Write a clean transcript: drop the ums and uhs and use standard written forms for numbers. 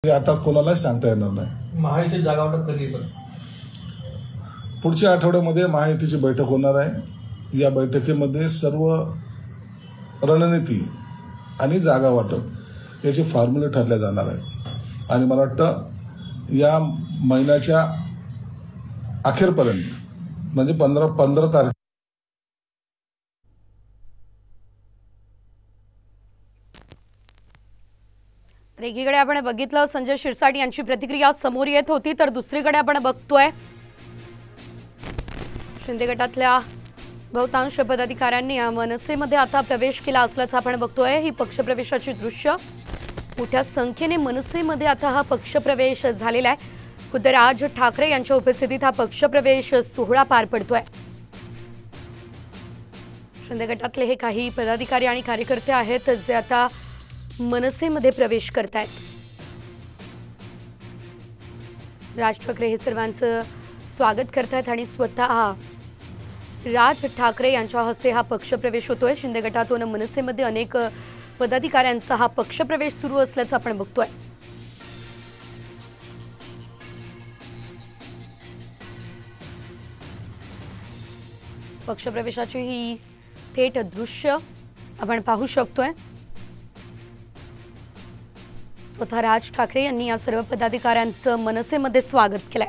हे आता कोणालाही सांगता येणार नाही। महायुती जागा वाटप कधी पण पुढच्या आठवड्यामध्ये महायुतीची बैठक होणार आहे। या बैठकीमध्ये सर्व रणनीती आणि जागा वाटप याचे फॉर्म्युले ठरले जाणार आहेत आणि मला वाटतं या महिन्याच्या अखेरपर्यंत म्हणजे 15 तारीख एकीकडे आपण बघितलं संजय शिरसाट यांची प्रतिक्रिया समोर येत होती, तर दुसरीकडे आपण बघतोय शिंदे गटातल्या बहुतांश पदाधिकाऱ्यांनी मनसेमध्ये आता प्रवेश केला असल्याचं आपण बघतोय। ही पक्षप्रवेशाची दृश्य मोठ्या संख्येने मनसेमध्ये आता हा पक्षप्रवेश झालेला आहे। खुद्द राज ठाकरे यांच्या उपस्थितीत हा पक्षप्रवेश सोहळा पार पडतोय। शिंदे गटातले हे काही पदाधिकारी आणि कार्यकर्ते आहेत जे आता मनसेमध्ये प्रवेश करतायत। राज ठाकरे हे सर्वांचं स्वागत करतायत आणि स्वतः राज ठाकरे यांच्या हस्ते हा पक्षप्रवेश होतोय। शिंदे गटातून मनसेमध्ये अनेक पदाधिकाऱ्यांचा हा पक्षप्रवेश सुरू असल्याचं आपण बघतोय। पक्षप्रवेशाची ही थेट दृश्य आपण पाहू शकतोय। स्वतः राज ठाकरे यांनी या सर्व पदाधिकाऱ्यांचं मनसेमध्ये स्वागत केलंय।